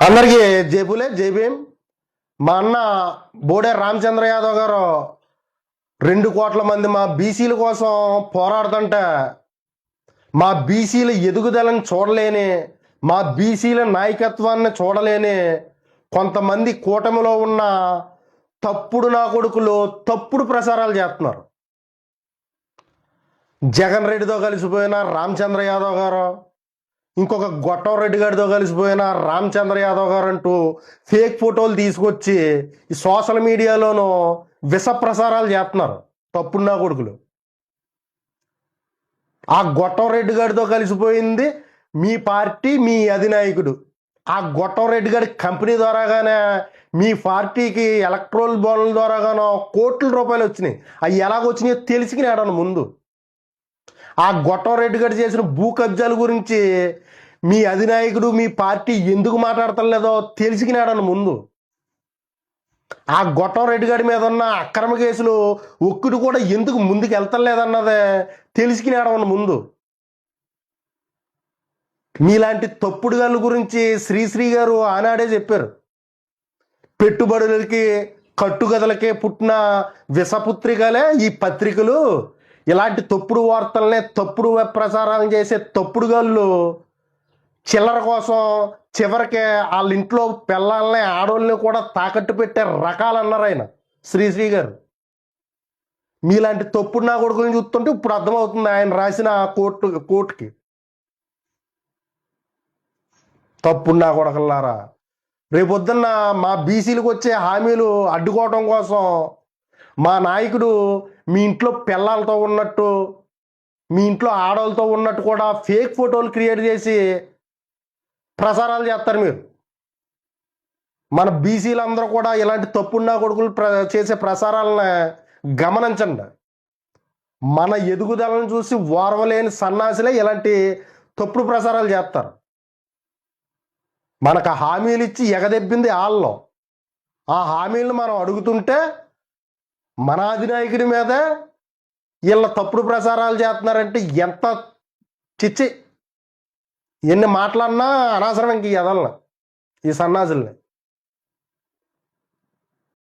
అందరికీ జైపులే జై భీమ్. మా అన్న బోడే రామచంద్ర యాదవ్ గారు 2 కోట్ల మంది మా బీసీల కోసం పోరాడుతుంటే మా బీసీల ఎదుగుదలను చూడలేని, మా బీసీల నాయకత్వాన్ని చూడలేని కొంతమంది కూటమిలో ఉన్న తప్పుడు నా కొడుకులు తప్పుడు ప్రచారాలు చేస్తున్నారు. జగన్ రెడ్డితో కలిసిపోయిన రామచంద్ర యాదవ్ గారు, ఇంకొక గొట్టం రెడ్డి గారితో కలిసిపోయిన రామచంద్ర యాదవ్ గారు అంటూ ఫేక్ ఫోటోలు తీసుకొచ్చి ఈ సోషల్ మీడియాలోనూ విష ప్రసారాలు చేస్తున్నారు తప్పుడు నా కొడుకులు. ఆ గొట్టం రెడ్డి గారితో కలిసిపోయింది మీ పార్టీ, మీ అధినాయకుడు. ఆ గొట్టం రెడ్డి గారి కంపెనీ ద్వారాగానే మీ పార్టీకి ఎలక్ట్రోల్ బాండ్ల ద్వారాగానో కోట్ల రూపాయలు వచ్చినాయి. అవి ఎలాగొచ్చినాయో తెలిసికినాడను ముందు. ఆ గొట్టం రెడ్డి గారు చేసిన భూ కబ్జాల గురించి మీ అధినాయకుడు, మీ పార్టీ ఎందుకు మాట్లాడతలేదో తెలిసికినాడను ముందు. ఆ గొట్టం రెడ్డి గారి మీద ఉన్న అక్రమ కేసులు ఒక్కడు కూడా ఎందుకు ముందుకు వెళ్తలేదన్నదే తెలిసికినాడను ముందు. మీలాంటి తప్పుడు గాళ్ళ గురించి శ్రీశ్రీ గారు ఆనాడే చెప్పారు. పెట్టుబడులకి కట్టుకథలకే పుట్టిన విషపుత్రికలే ఈ పత్రికలు. ఇలాంటి తప్పుడు వార్తలనే తప్పుడు ప్రచారాలు చేసే తప్పుడు గాళ్ళు చిల్లర కోసం చివరికి వాళ్ళ ఇంట్లో పిల్లల్ని, ఆడోళ్ళని కూడా తాకట్టు పెట్టే రకాలు అన్నారు ఆయన శ్రీశ్రీ గారు. మీలాంటి తప్పుడు నా కొడుకుని చూస్తుంటే ఇప్పుడు అర్థమవుతుంది ఆయన రాసిన కోర్టుకి. తప్పుడు నా కొడకల్లారా, రేపొద్దున్న మా బీసీలకు వచ్చే హామీలు అడ్డుకోవడం కోసం మా నాయకుడు మీ ఇంట్లో పిల్లలతో ఉన్నట్టు, మీ ఇంట్లో ఆడవాళ్ళతో ఉన్నట్టు కూడా ఫేక్ ఫోటోలు క్రియేట్ చేసి ప్రసారాలు చేస్తారు మీరు. మన బీసీలందరూ కూడా ఇలాంటి తప్పున్నా కొడుకులు చేసే ప్రసారాలను గమనించండి. మన ఎదుగుదలను చూసి ఓర్వలేని సన్నాసులే ఇలాంటి తప్పుడు ప్రసారాలు చేస్తారు. మనకు హామీలు ఇచ్చి ఎగదెబ్బింది వాళ్ళం. ఆ హామీలను మనం అడుగుతుంటే మన అధినాయకుడి మీద వీళ్ళ తప్పుడు ప్రసారాలు చేస్తున్నారంటే ఎంత చిచ్చి. ఎన్ని మాట్లాడినా అనవసరం ఇంక ఎదలను ఈ సన్నాసుల్ని.